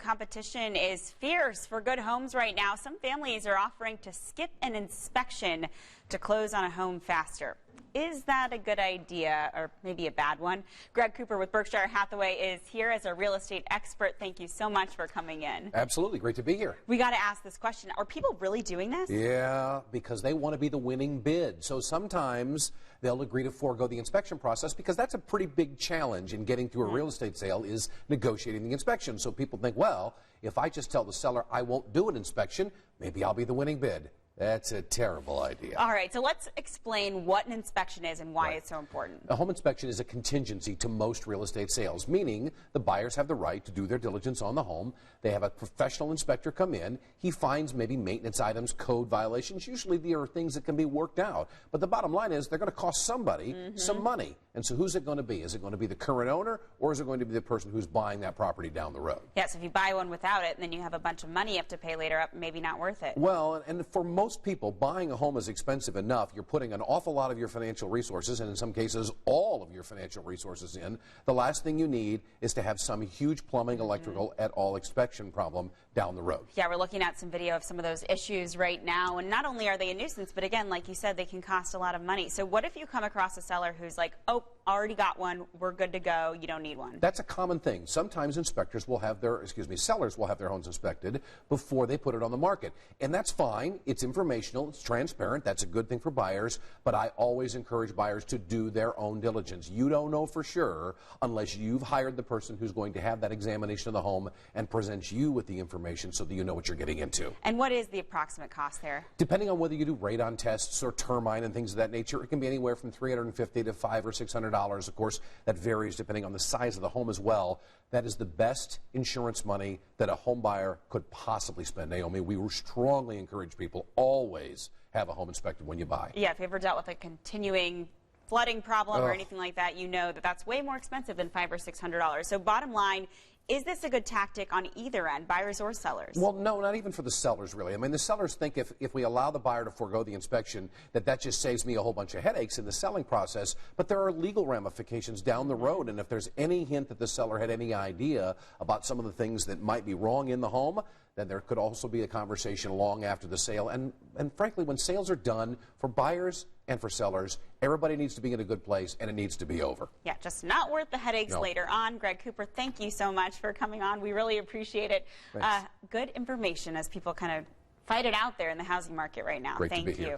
competition is fierce for good homes right now. Some families are offering to skip an inspection to close on a home faster. Is that a good idea or maybe a bad one? Greg Cooper with Berkshire Hathaway is here as a real estate expert. Thank you so much for coming in. Absolutely. Great to be here. We got to ask this question. Are people really doing this? Yeah, because they want to be the winning bid. So sometimes they'll agree to forego the inspection process because that's a pretty big challenge in getting through a real estate sale is negotiating the inspection. So people think, well, if I just tell the seller I won't do an inspection, maybe I'll be the winning bid. That's a terrible idea. All right, so let's explain what an inspection is and why it's so important. A home inspection is a contingency to most real estate sales, meaning the buyers have the right to do their diligence on the home. They have a professional inspector come in. He finds maybe maintenance items, code violations. Usually there are things that can be worked out. But the bottom line is they're going to cost somebody some money. And so who's it going to be? Is it going to be the current owner or is it going to be the person who's buying that property down the road? Yes, if you buy one without it and then you have a bunch of money you have to pay later up, maybe not worth it. Well, and for most people, buying a home is expensive enough. You're putting an awful lot of your financial resources, and in some cases, all of your financial resources in. The last thing you need is to have some huge plumbing, electrical, et al. Inspection problem down the road. Yeah, we're looking at some video of some of those issues right now, and not only are they a nuisance, but again, like you said, they can cost a lot of money. So what if you come across a seller who's like, oh, already got one, we're good to go, you don't need one? That's a common thing. Sometimes sellers will have their homes inspected before they put it on the market. And that's fine. It's informational. It's transparent. That's a good thing for buyers. But I always encourage buyers to do their own diligence. You don't know for sure unless you've hired the person who's going to have that examination of the home and presents you with the information so that you know what you're getting into. And what is the approximate cost there? Depending on whether you do radon tests or termite and things of that nature, it can be anywhere from $350 to $500 or $600. Of course, that varies depending on the size of the home as well. That is the best insurance money that a home buyer could possibly spend. Naomi, we strongly encourage people always have a home inspected when you buy. Yeah, if you ever dealt with a continuing flooding problem or anything like that, you know that that's way more expensive than $500 or $600. So bottom line, is this a good tactic on either end, buyers or sellers? Well, no, not even for the sellers, really. I mean, the sellers think if we allow the buyer to forego the inspection, that just saves me a whole bunch of headaches in the selling process. But there are legal ramifications down the road, and if there's any hint that the seller had any idea about some of the things that might be wrong in the home, then there could also be a conversation long after the sale. And frankly, when sales are done, for buyers and for sellers, everybody needs to be in a good place, and it needs to be over. Yeah, just not worth the headaches later on. Greg Cooper, thank you so much for coming on. We really appreciate it. Good information as people kind of fight it out there in the housing market right now. Great to be here.